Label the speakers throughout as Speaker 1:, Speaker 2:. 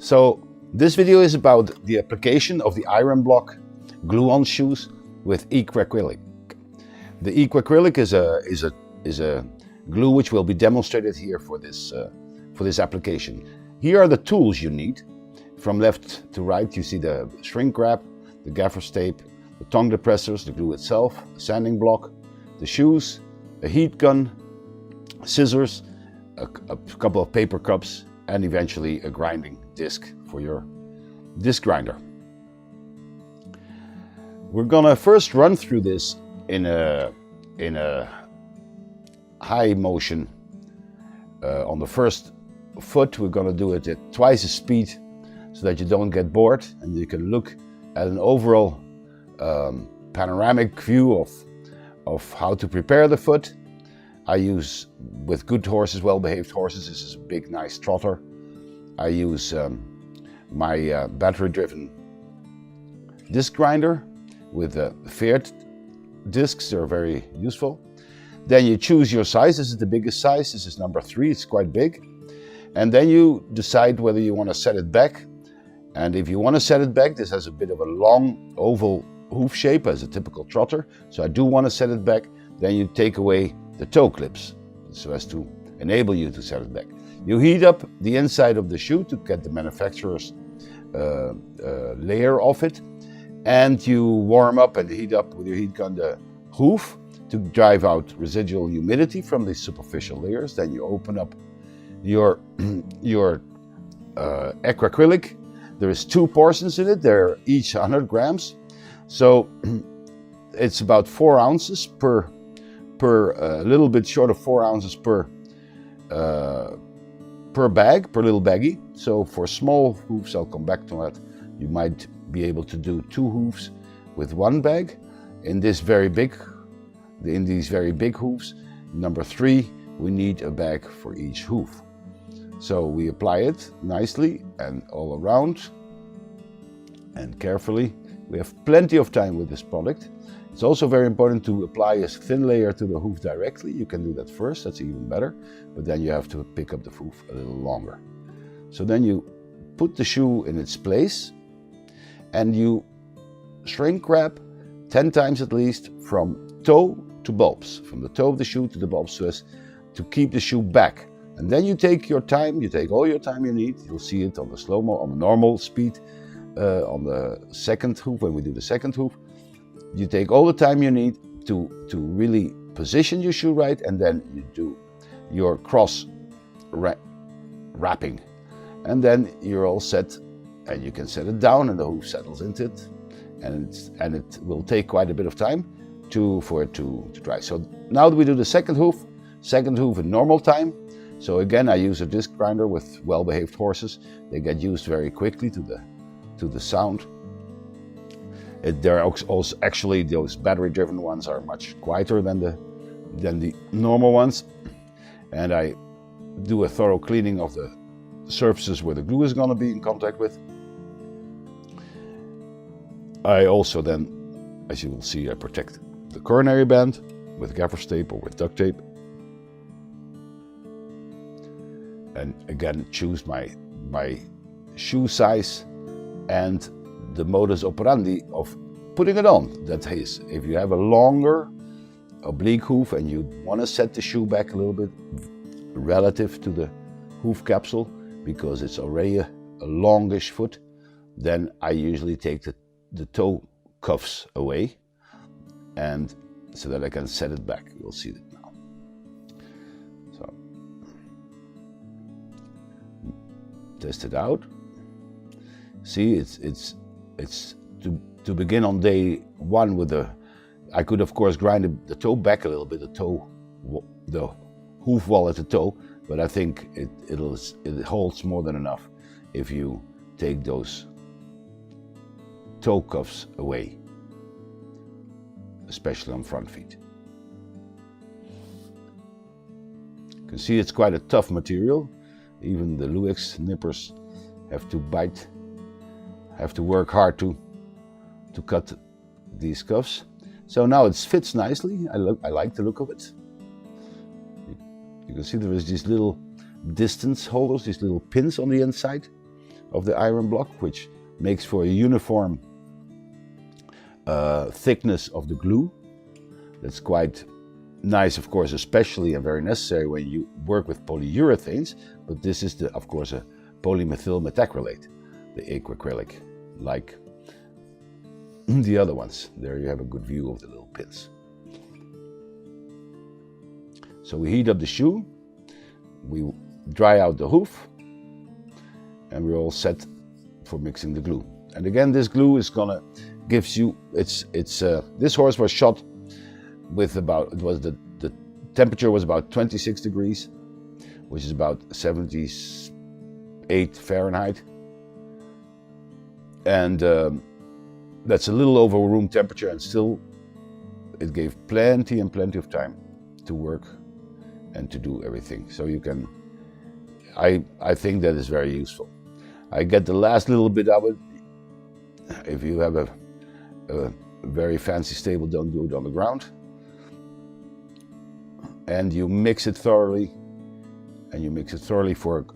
Speaker 1: So this video is about the application of the Ironblock glue-on shoes with eqacrylic. The eqacrylic is a glue which will be demonstrated here for this application. Here are the tools you need. From left to right you see the shrink wrap, the gaffer's tape, the tongue depressors, the glue itself, the sanding block, the shoes, a heat gun, scissors, a couple of paper cups, and eventually a grinding disc for your disc grinder. We're gonna first run through this in a high motion. On the first foot we're gonna do it at twice the speed so that you don't get bored and you can look at an overall panoramic view of how to prepare the foot. I use, with good horses, well-behaved horses, this is a big nice trotter. I use my battery-driven disc grinder with faired discs. They're very useful. Then you choose your size. This is the biggest size. This is number 3. It's quite big. And then you decide whether you want to set it back. And if you want to set it back, this has a bit of a long oval hoof shape as a typical trotter. So I do want to set it back. Then you take away the toe clips so as to enable you to set it back. You heat up the inside of the shoe to get the manufacturer's layer off it, and you warm up and heat up with your heat gun the hoof to drive out residual humidity from the superficial layers. Then you open up your eqacrylic. There is 2 portions in it. They're each 100 grams, so it's about 4 ounces per a little bit short of 4 ounces per bag, per little baggie. So for small hoofs, I'll come back to that, you might be able to do 2 hoofs with 1 bag. In these very big hoofs, number 3, we need a bag for each hoof. So we apply it nicely and all around and carefully. We have plenty of time with this product. It's also very important to apply a thin layer to the hoof directly. You can do that first, that's even better, but then you have to pick up the hoof a little longer. So then you put the shoe in its place and you shrink wrap 10 times at least from toe to bulbs, from the toe of the shoe to the bulbs, so as to keep the shoe back. And then you take your time, you take all your time you need. You'll see it on the slow-mo, on the normal speed, on the second hoof, when we do the second hoof. You take all the time you need to really position your shoe right, and then you do your cross wrapping. And then you're all set, and you can set it down and the hoof settles into it. And it will take quite a bit of time for it to dry. So now that we do the second hoof in normal time. So again, I use a disc grinder with well-behaved horses. They get used very quickly to the sound. There are also actually those battery-driven ones are much quieter than the normal ones. And I do a thorough cleaning of the surfaces where the glue is going to be in contact with. I also then, as you will see, I protect the coronary band with gaffer's tape or with duct tape. And again, choose my shoe size and the modus operandi of putting it on. That is, if you have a longer oblique hoof and you want to set the shoe back a little bit relative to the hoof capsule because it's already a longish foot, then I usually take the toe cuffs away, and so that I can set it back. You'll see it now. So test it out. See, it's to begin on day 1 with I could of course grind the toe back a little bit, the hoof wall at the toe, but I think it holds more than enough if you take those toe cuffs away, especially on front feet. You can see it's quite a tough material. Even the Luex nippers have to work hard to cut these cuffs. So now it fits nicely. I like the look of it. You can see there is these little distance holders, these little pins on the inside, of the Ironblock, which makes for a uniform thickness of the glue. That's quite nice, of course, especially and very necessary when you work with polyurethanes, but this is, of course, a polymethyl methacrylate, the eqacrylic, like the other ones. There you have a good view of the little pins. So we heat up the shoe, we dry out the hoof, and we're all set for mixing the glue. And again, this glue is gonna gives you, this horse was shot with about, the temperature was about 26 degrees, which is about 78 Fahrenheit. And that's a little over room temperature, and still it gave plenty and plenty of time to work and to do everything. So you can, I think that is very useful. I get the last little bit of it. If you have a very fancy stable, don't do it on the ground. And you mix it thoroughly, and you mix it thoroughly for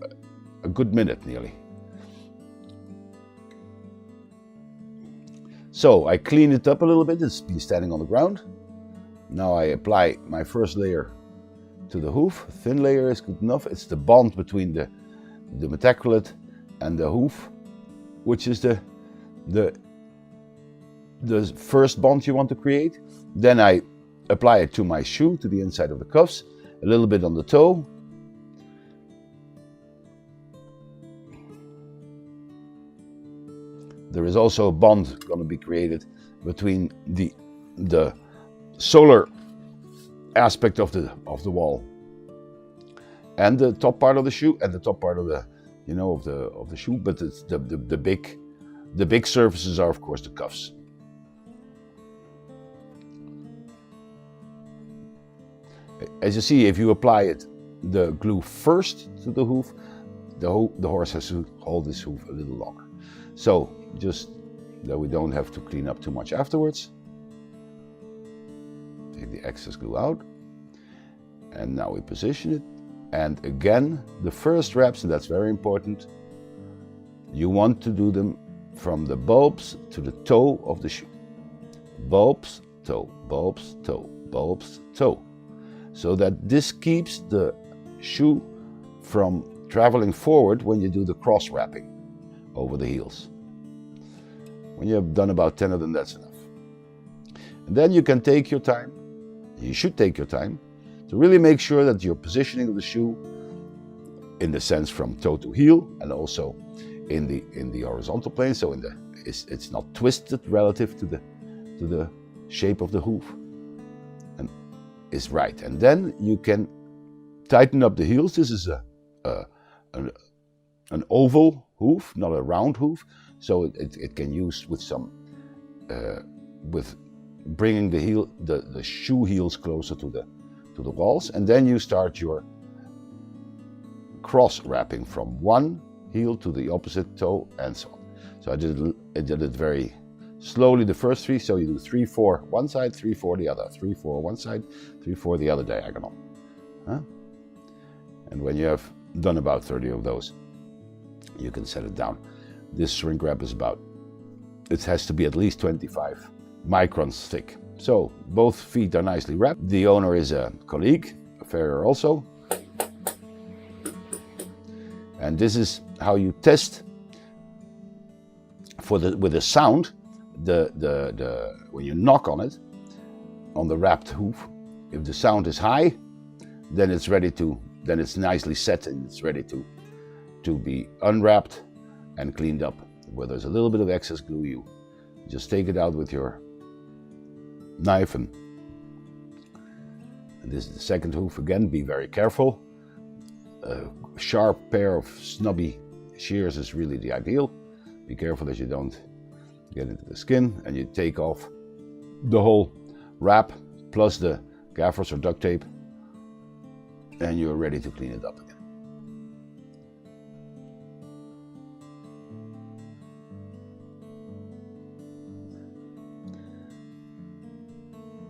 Speaker 1: a good minute nearly. So I clean it up a little bit. It's been standing on the ground. Now I apply my first layer to the hoof. A thin layer is good enough. It's the bond between the methacrylate and the hoof, which is the first bond you want to create. Then I apply it to my shoe, to the inside of the cuffs, a little bit on the toe. There is also a bond going to be created between the solar aspect of the wall and the top part of the shoe and the top part of the of the shoe. But it's the big surfaces are, of course, the cuffs. As you see, if you apply the glue first to the hoof, the horse has to hold this hoof a little longer. So just that we don't have to clean up too much afterwards. Take the excess glue out, and now we position it. And again, the first wraps, and that's very important, you want to do them from the bulbs to the toe of the shoe. Bulbs, toe, bulbs, toe, bulbs, toe. So that this keeps the shoe from traveling forward when you do the cross wrapping over the heels. When you have done about 10 of them, that's enough. And then you can take your time, you should take your time, to really make sure that your positioning of the shoe, in the sense from toe to heel, and also in the horizontal plane, so it's not twisted relative to the shape of the hoof, and is right. And then you can tighten up the heels. This is an oval hoof, not a round hoof, so it can use with some with bringing the shoe heels closer to the walls, and then you start your cross wrapping from one heel to the opposite toe and so on. So I did it very slowly the first three. So you do 3, 4 one side, 3, 4 the other, 3, 4 one side, 3, 4 the other diagonal. And when you have done about 30 of those, you can set it down. This shrink wrap is it has to be at least 25 microns thick. So both feet are nicely wrapped. The owner is a colleague, a farrier also. And this is how you test with the sound, when you knock on it, on the wrapped hoof. If the sound is high, then it's nicely set and it's ready to be unwrapped and cleaned up. Where there's a little bit of excess glue, you just take it out with your knife, and this is the second hoof. Again, be very careful. A sharp pair of snubby shears is really the ideal. Be careful that you don't get into the skin, and you take off the whole wrap plus the gaffers or duct tape, and you're ready to clean it up again.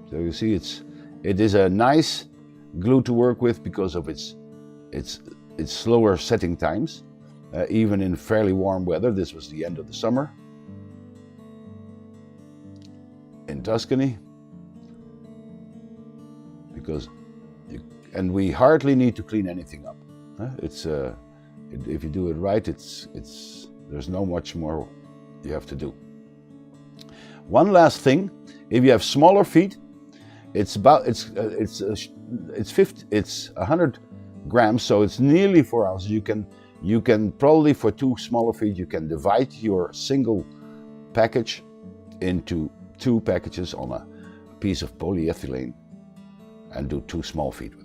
Speaker 1: So you see, it is a nice glue to work with because of its slower setting times. even in fairly warm weather. This was the end of the summer in Tuscany, because and we hardly need to clean anything up. It's if you do it right, there's no much more you have to do. One last thing: if you have smaller feet, it's 100 grams, so it's nearly 4 ounces. You can probably, for 2 smaller feet, you can divide your single package into 2 packages on a piece of polyethylene and do 2 small feet with it.